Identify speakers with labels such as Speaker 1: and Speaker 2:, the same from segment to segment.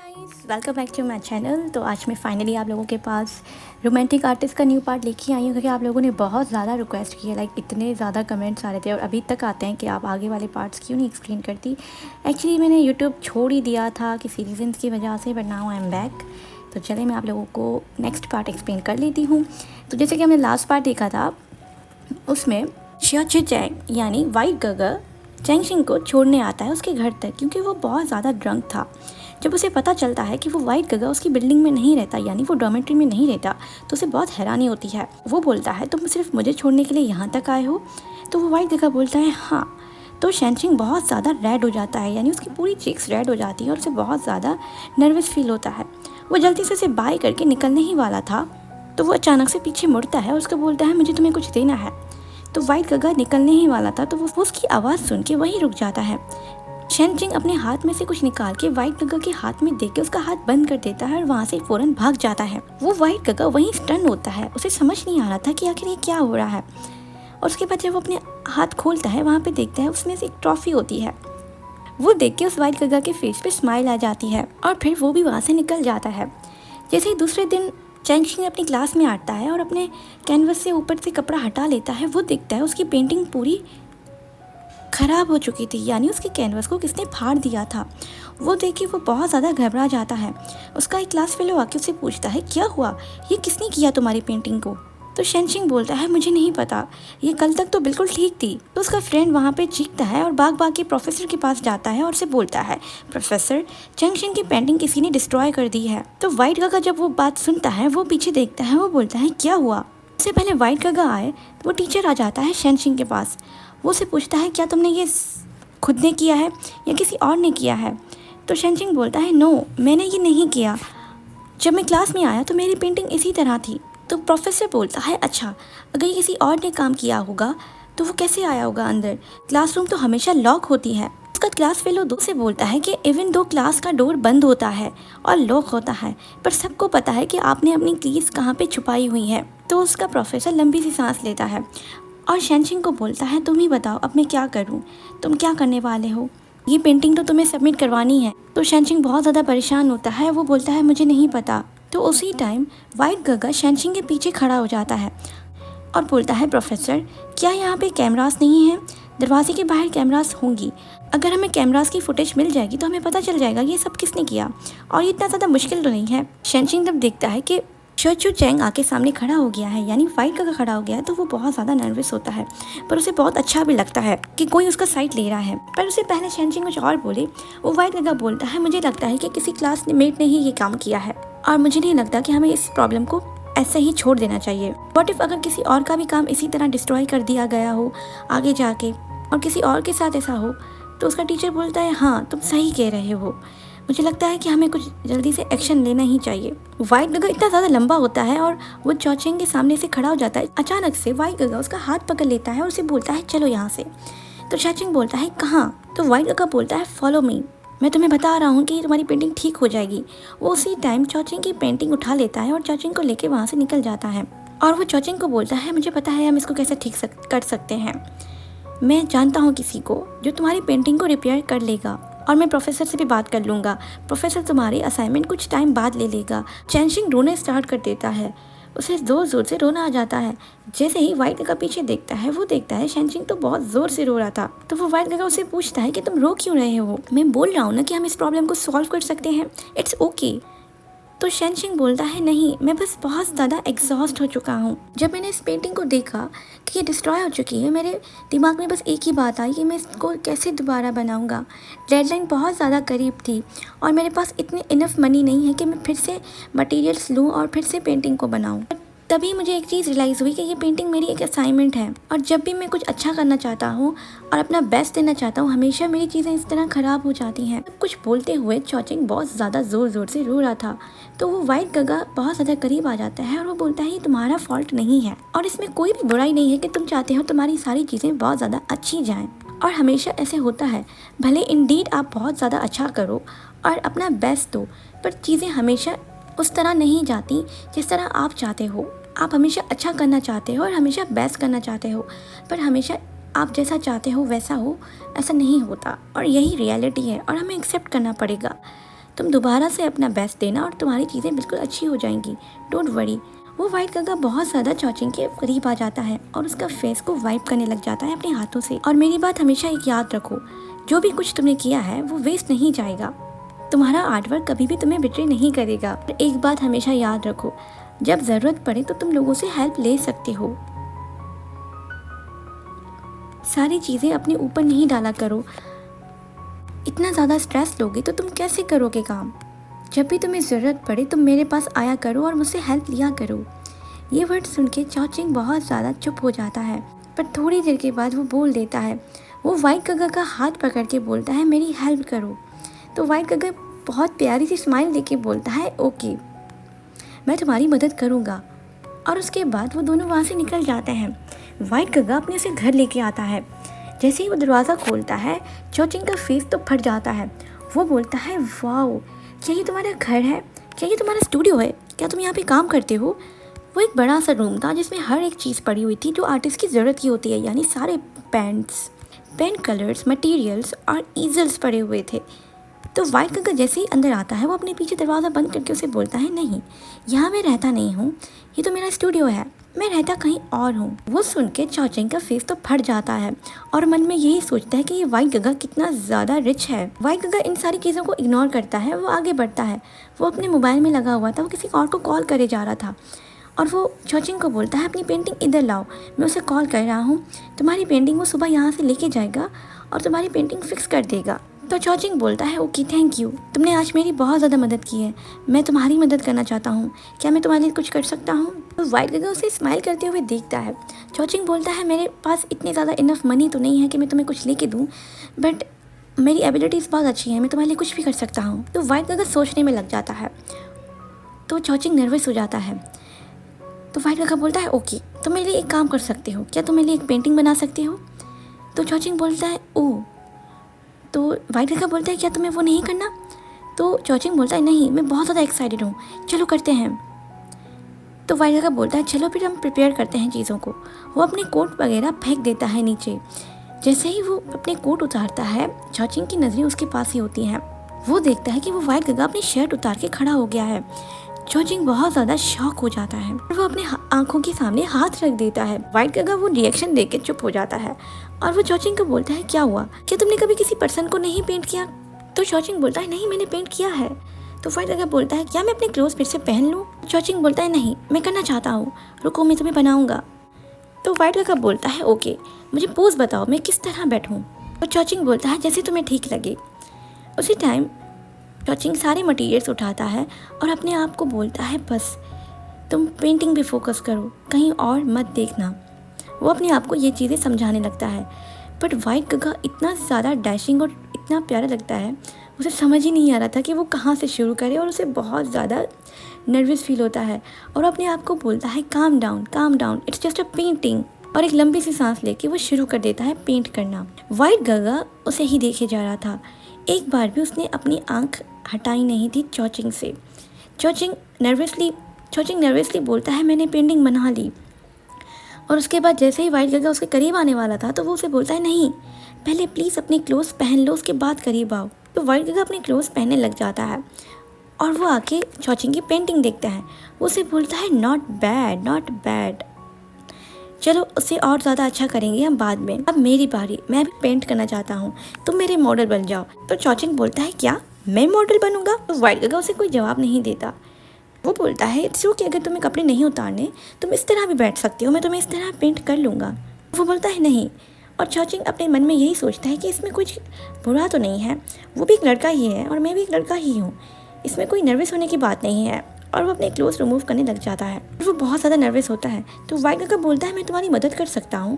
Speaker 1: Guys, welcome back to my channel. तो आज मैं फाइनली आप लोगों के पास रोमांटिक आर्टिस्ट का न्यू पार्ट लेके आई हूँ, क्योंकि आप लोगों ने बहुत ज़्यादा रिक्वेस्ट की है। लाइक इतने ज़्यादा कमेंट्स आ रहे थे और अभी तक आते हैं कि आप आगे वाले पार्ट्स क्यों नहीं एक्सप्लेन करती। एक्चुअली मैंने यूट्यूब छोड़ ही दिया था किसी रीज़न्स की वजह से, but now I am back. तो चले मैं आप लोगों को नेक्स्ट पार्ट एक्सप्लेन कर लेती हूँ। तो जैसे कि हमने लास्ट पार्ट देखा था, उसमें शियाची चैंग यानी वाइट गगर चैंगशिंग को छोड़ने आता है उसके घर तक, क्योंकि वो बहुत ज़्यादा ड्रंक था। जब उसे पता चलता है कि वो वाइट गगा उसकी बिल्डिंग में नहीं रहता, यानी वो डॉर्मेट्री में नहीं रहता, तो उसे बहुत हैरानी होती है। वो बोलता है तुम सिर्फ मुझे छोड़ने के लिए यहाँ तक आए हो? तो वो वाइट गगा बोलता है हाँ। तो शैनशिंग बहुत ज़्यादा रेड हो जाता है, यानी उसकी पूरी चीक्स रेड हो जाती है और उसे बहुत ज़्यादा नर्वस फील होता है। वो जल्दी से उसे बाय करके निकलने ही वाला था, तो वो अचानक से पीछे मुड़ता है और उसको बोलता है मुझे तुम्हें कुछ देना है। तो वाइट गगा निकलने ही वाला था, तो वो उसकी आवाज़ सुन के वहीं रुक जाता है। शैनशिंग अपने हाथ में से कुछ निकाल के वाइट गगा के हाथ में देके उसका हाथ बंद कर देता है और वहाँ से फ़ौरन भाग जाता है। वो वाइट गगा वहीं स्टन होता है, उसे समझ नहीं आ रहा था कि आखिर ये क्या हो रहा है। और उसके बाद जब वो अपने हाथ खोलता है, वहाँ पे देखता है उसमें से एक ट्रॉफी होती है। वो देख के उस वाइट गगा के फेस पे स्माइल आ जाती है और फिर वो भी वहाँ से निकल जाता है। जैसे ही दूसरे दिन चैंगशिंग अपनी क्लास में आता है और अपने कैनवस से ऊपर से कपड़ा हटा लेता है, वो देखता है उसकी पेंटिंग पूरी ख़राब हो चुकी थी, यानी उसके कैनवस को किसने फाड़ दिया था। वो देख के वो बहुत ज़्यादा घबरा जाता है। उसका एक क्लास फेलो आके उससे पूछता है क्या हुआ, ये किसने किया तुम्हारी पेंटिंग को? तो शैनशिंग बोलता है मुझे नहीं पता, ये कल तक तो बिल्कुल ठीक थी। तो उसका फ्रेंड वहाँ पे चीखता है और भाग भाग के प्रोफेसर के पास जाता है और उसे बोलता है प्रोफेसर, चैंगशिंग की पेंटिंग किसी ने डिस्ट्रॉय कर दी है। तो वाइट गगा जब वो बात सुनता है, वो पीछे देखता है, वो बोलता है क्या हुआ। उससे पहले वाइट गगा आए, वो टीचर आ जाता है शैनशिंग के पास। वो उसे पूछता है क्या तुमने ये खुद ने किया है या किसी और ने किया है? तो शैनशिंग बोलता है नो, मैंने ये नहीं किया। जब मैं क्लास में आया तो मेरी पेंटिंग इसी तरह थी। तो प्रोफेसर बोलता है अच्छा, अगर ये किसी और ने काम किया होगा तो वो कैसे आया होगा अंदर? क्लासरूम तो हमेशा लॉक होती है। उसका क्लास फेलो दो से बोलता है कि इवन दो क्लास का डोर बंद होता है और लॉक होता है, पर सबको पता है कि आपने अपनी कीज कहाँ पे छुपाई हुई है। तो उसका प्रोफेसर लंबी सी सांस लेता है और शैनशिंग को बोलता है तुम ही बताओ अब मैं क्या करूं, तुम क्या करने वाले हो? ये पेंटिंग तो तुम्हें सबमिट करवानी है। तो शैनशिंग बहुत ज़्यादा परेशान होता है, वो बोलता है मुझे नहीं पता। तो उसी टाइम वाइट गगा शैनशिंग के पीछे खड़ा हो जाता है और बोलता है प्रोफेसर, क्या यहाँ पे कैमरास नहीं हैं? दरवाजे के बाहर कैमरास होंगी, अगर हमें कैमरास की फुटेज मिल जाएगी तो हमें पता चल जाएगा ये सब किसने किया, और ये इतना ज़्यादा मुश्किल तो नहीं है। शैनशिंग तब देखता है कि शियाची चैंग आके सामने खड़ा हो गया है, यानी वाइट गगा खड़ा हो गया है। तो वो बहुत ज़्यादा नर्वस होता है, पर उसे बहुत अच्छा भी लगता है कि कोई उसका साइड ले रहा है। पर उससे पहले शैनशिंग कुछ और बोले, वो वाइट गगा बोलता है मुझे लगता है कि किसी क्लासमेट ने ही ये काम किया है और मुझे नहीं लगता कि हमें इस प्रॉब्लम को ऐसे ही छोड़ देना चाहिए। व्हाट इफ अगर किसी और का भी काम इसी तरह डिस्ट्रॉय कर दिया गया हो आगे जाके और किसी और के साथ ऐसा हो? तो उसका टीचर बोलता है हाँ तुम सही कह रहे हो, मुझे लगता है कि हमें कुछ जल्दी से एक्शन लेना ही चाहिए। वाइट गगा इतना ज़्यादा लंबा होता है और वो चौचेंग के सामने से खड़ा हो जाता है। अचानक से वाइट गगा उसका हाथ पकड़ लेता है और उसे बोलता है चलो यहाँ से। तो चौचेंग बोलता है कहाँ? तो वाइट गगा बोलता है फॉलो मी, मैं तुम्हें बता रहा हूँ कि तुम्हारी पेंटिंग ठीक हो जाएगी। वो उसी टाइम चौचेंग की पेंटिंग उठा लेता है और चौचेंग को लेके वहाँ से निकल जाता है। और वो चौचेंग को बोलता है मुझे पता है हम इसको कैसे ठीक कर सकते हैं, मैं जानता हूँ किसी को जो तुम्हारी पेंटिंग को रिपेयर कर लेगा, और मैं प्रोफेसर से भी बात कर लूँगा। प्रोफेसर तुम्हारी असाइनमेंट कुछ टाइम बाद ले लेगा। चैंगशिंग रोना स्टार्ट कर देता है, उसे ज़ोर ज़ोर से रोना आ जाता है। जैसे ही वाइट गगा पीछे देखता है, वो देखता है शैनशिंग तो बहुत ज़ोर से रो रहा था। तो वो वाइट गगा उससे पूछता है कि तुम रो क्यों रहे हो? मैं बोल रहा हूँ ना कि हम इस प्रॉब्लम को सॉल्व कर सकते हैं, इट्स ओके। तो शैनशिंग बोलता है नहीं, मैं बस बहुत ज़्यादा एग्जॉस्ट हो चुका हूँ। जब मैंने इस पेंटिंग को देखा कि ये डिस्ट्रॉय हो चुकी है, मेरे दिमाग में बस एक ही बात आई कि मैं इसको कैसे दोबारा बनाऊँगा। डेडलाइन बहुत ज़्यादा करीब थी और मेरे पास इतने इनफ मनी नहीं है कि मैं फिर से मटेरियल्स लूँ और फिर से पेंटिंग को बनाऊँ। तभी मुझे एक चीज़ रियलाइज़ हुई कि ये पेंटिंग मेरी एक असाइनमेंट है, और जब भी मैं कुछ अच्छा करना चाहता हूँ और अपना बेस्ट देना चाहता हूँ, हमेशा मेरी चीज़ें इस तरह ख़राब हो जाती हैं। कुछ बोलते हुए चौचेंग बहुत ज़्यादा ज़ोर ज़ोर से रो रहा था। तो वो वाइट गगा बहुत ज़्यादा करीब आ जाता है और वो बोलता है ये तुम्हारा फॉल्ट नहीं है और इसमें कोई भी बुराई नहीं है कि तुम चाहते हो तुम्हारी सारी चीज़ें बहुत ज़्यादा अच्छी जाएँ, और हमेशा ऐसे होता है। भले इंडीड आप बहुत ज़्यादा अच्छा करो और अपना बेस्ट दो, पर चीज़ें हमेशा उस तरह नहीं जाती जिस तरह आप चाहते हो। आप हमेशा अच्छा करना चाहते हो और हमेशा बेस्ट करना चाहते हो, पर हमेशा आप जैसा चाहते हो वैसा हो ऐसा नहीं होता, और यही रियलिटी है और हमें एक्सेप्ट करना पड़ेगा। तुम दोबारा से अपना बेस्ट देना और तुम्हारी चीज़ें बिल्कुल अच्छी हो जाएंगी, डोंट वरी। वो वाइट गगा बहुत ज़्यादा चौचिंग के करीब आ जाता है और उसका फेस को वाइप करने लग जाता है अपने हाथों से। और मेरी बात हमेशा एक याद रखो, जो भी कुछ तुमने किया है वो वेस्ट नहीं जाएगा। तुम्हारा आर्टवर्क कभी भी तुम्हें बिट्रे नहीं करेगा। एक बात हमेशा याद रखो, जब ज़रूरत पड़े तो तुम लोगों से हेल्प ले सकते हो। सारी चीज़ें अपने ऊपर नहीं डाला करो। इतना ज़्यादा स्ट्रेस लोगे तो तुम कैसे करोगे काम। जब भी तुम्हें ज़रूरत पड़े तुम मेरे पास आया करो और मुझसे हेल्प लिया करो। ये वर्ड सुन के चौचिंग बहुत ज़्यादा चुप हो जाता है, पर थोड़ी देर के बाद वो बोल देता है। वो वाइट गगा का हाथ पकड़ के बोलता है, मेरी हेल्प करो। तो वाइट गगा बहुत प्यारी सी स्माइल देके बोलता है, ओके मैं तुम्हारी मदद करूँगा। और उसके बाद वो दोनों वहाँ से निकल जाते हैं। वाइट गगा अपने से घर लेके आता है। जैसे ही वो दरवाज़ा खोलता है चौचिंग का फेस तो फट जाता है। वो बोलता है, वाओ क्या ये तुम्हारा घर है, क्या ये तुम्हारा स्टूडियो है, क्या तुम यहाँ पे काम करते हो। वो एक बड़ा सा रूम था जिसमें हर एक चीज़ पड़ी हुई थी जो आर्टिस्ट की ज़रूरत की होती है, यानी सारे पेंट्स, पेन कलर्स, मटेरियल्स और ईजल्स पड़े हुए थे। तो वाइट गगा जैसे ही अंदर आता है वो अपने पीछे दरवाज़ा बंद करके उसे बोलता है, नहीं यहाँ मैं रहता नहीं हूँ, ये तो मेरा स्टूडियो है, मैं रहता कहीं और हूँ। वो सुन के चौचिंग का फेस तो फट जाता है और मन में यही सोचता है कि ये वाइट गगा कितना ज़्यादा रिच है। वाइट गगा इन सारी चीज़ों को इग्नोर करता है, वो आगे बढ़ता है। वो अपने मोबाइल में लगा हुआ था, वो किसी और को कॉल करे जा रहा था और वो चौचिंग को बोलता है, अपनी पेंटिंग इधर लाओ, मैं उसे कॉल कर रहा हूँ, तुम्हारी पेंटिंग वो सुबह यहाँ से लेके जाएगा और तुम्हारी पेंटिंग फिक्स कर देगा। तो चौचिंग बोलता है, ओके थैंक यू, तुमने आज मेरी बहुत ज़्यादा मदद की है, मैं तुम्हारी मदद करना चाहता हूँ, क्या मैं तुम्हारे लिए कुछ कर सकता हूँ। तो वाइट गगा उसे स्माइल करते हुए देखता है। चौचिंग बोलता है, मेरे पास इतनी ज़्यादा इनफ मनी तो नहीं है कि मैं तुम्हें कुछ लेके दूँ, बट मेरी एबिलिटीज़ बहुत अच्छी हैं, मैं तुम्हारे लिए कुछ भी कर सकता हूँ। तो वाइट गगा सोचने में लग जाता है। तो चौचिंग नर्वस हो जाता है। तो वाइट गगा बोलता है, ओके तुम मेरे लिए एक काम कर सकते हो, क्या तुम मेरे लिए एक पेंटिंग बना सकते हो। तो चौचिंग बोलता है, ओह। तो वाइट गगा बोलता है, क्या तुम्हें वो नहीं करना। तो चौचिंग बोलता है, नहीं मैं बहुत ज़्यादा एक्साइटेड हूँ, चलो करते हैं। तो वाइट गगा बोलता है, चलो फिर हम प्रिपेयर करते हैं चीज़ों को। वो अपने कोट वगैरह फेंक देता है नीचे। जैसे ही वो अपने कोट उतारता है चौचिंग की नज़रें उसके पास ही होती हैं। वो देखता है कि वो वाइट गगा अपनी शर्ट उतार के खड़ा हो गया है। चौचिंग बहुत ज़्यादा शॉक हो जाता है और वो अपने आंखों के सामने हाथ रख देता है। वाइट गगा वो रिएक्शन देख के चुप हो जाता है और वो चौचिंग को बोलता है, क्या हुआ, क्या तुमने कभी किसी पर्सन को नहीं पेंट किया। तो चौचिंग बोलता है, नहीं मैंने पेंट किया है। तो वाइट गगा बोलता है, क्या मैं अपने क्लोथ फिर से पहन लूँ। चौचिंग बोलता है, नहीं मैं करना चाहता हूँ, रुको मैं तुम्हें बनाऊँगा। तो वाइट गगा बोलता है, ओके मुझे पोज बताओ, मैं किस तरह बैठूँ। तो चौचिंग बोलता है, जैसे तुम्हें ठीक लगे। उसी टाइम चौचिंग सारे मटेरियल्स उठाता है और अपने आप को बोलता है, बस तुम पेंटिंग पे फोकस करो, कहीं और मत देखना। वो अपने आप को ये चीज़ें समझाने लगता है। बट वाइट गगा इतना ज़्यादा डैशिंग और इतना प्यारा लगता है, उसे समझ ही नहीं आ रहा था कि वो कहाँ से शुरू करे और उसे बहुत ज़्यादा नर्वस फील होता है और अपने आप को बोलता है, calm down, it's just a painting. और एक लंबी सी सांस लेके वो शुरू कर देता है पेंट करना। वाइट गगा उसे ही देखे जा रहा था, एक बार भी उसने अपनी आंख हटाई नहीं थी चौचिंग से। चौचिंग नर्वसली बोलता है, मैंने पेंटिंग बना ली। और उसके बाद जैसे ही वाइट गगा उसके करीब आने वाला था तो वो उसे बोलता है, नहीं पहले प्लीज़ अपने क्लोथ्स पहन लो, उसके बाद करीब आओ। तो वाइट गगा अपने क्लोथ्स पहनने लग जाता है और वो आके चौचिंग की पेंटिंग देखता है। वो उसे बोलता है, नॉट बैड, चलो उससे और ज़्यादा अच्छा करेंगे हम बाद में, अब मेरी बारी, मैं भी पेंट करना चाहता हूँ, तुम मेरे मॉडल बन जाओ। तो चौचिंग बोलता है, क्या मैं मॉडल बनूंगा। तो वाइट गगा उसे कोई जवाब नहीं देता। वो बोलता है, इट्स ओके, अगर तुम्हें कपड़े नहीं उतारने तुम इस तरह भी बैठ सकती हो, मैं तुम्हें इस तरह पेंट कर लूँगा। वो बोलता है, नहीं। और चौचिंग अपने मन में यही सोचता है कि इसमें कुछ बुरा तो नहीं है, वो भी एक लड़का ही है और मैं भी एक लड़का ही हूँ, इसमें कोई नर्वस होने की बात नहीं है। और वो अपने क्लोथ्स रिमूव करने लग जाता है। वो बहुत ज़्यादा नर्वस होता है। तो वाइट गगा बोलता है, मैं तुम्हारी मदद कर सकता हूँ।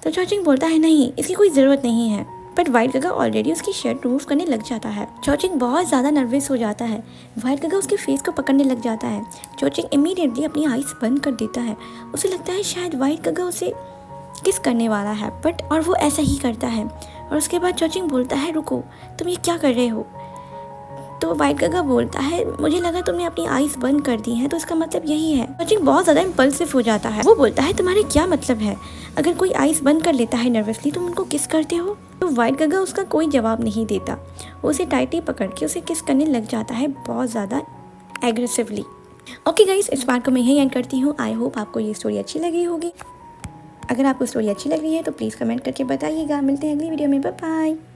Speaker 1: तो चौचिंग बोलता है, नहीं इसकी कोई ज़रूरत नहीं है। बट वाइट गगा ऑलरेडी उसकी शर्ट रिमूव करने लग जाता है। चौचिंग बहुत ज़्यादा नर्वस हो जाता है। वाइट गगा उसके फेस को पकड़ने लग जाता है। चौचिंग इमीडिएटली अपनी आईज बंद कर देता है। उसे लगता है शायद वाइट गगा उसे किस करने वाला है, बट और वो ऐसा ही करता है। और उसके बाद चौचिंग बोलता है, रुको तुम ये क्या कर रहे हो। तो वाइट गगा बोलता है मुझे लगा तुमने अपनी आईज बंद कर दी हैं, तो इसका मतलब यही है। सचिन बहुत ज़्यादा इम्पल्सिव हो जाता है। वो बोलता है तुम्हारे क्या मतलब है, अगर कोई आईज बंद कर लेता है नर्वसली तुम उनको किस करते हो। तो वाइट गगा उसका कोई जवाब नहीं देता, वो उसे टाइटली पकड़ के उसे किस करने लग जाता है बहुत ज़्यादा एग्रेसिवली। ओके गाइस, इस पार्ट को मैं यहीं एंड करती हूँ। आई होप आपको ये स्टोरी अच्छी लगी होगी। अगर आपको स्टोरी अच्छी लग रही है तो प्लीज़ कमेंट करके बताइएगा। मिलते हैं अगली वीडियो में, बाय बाय।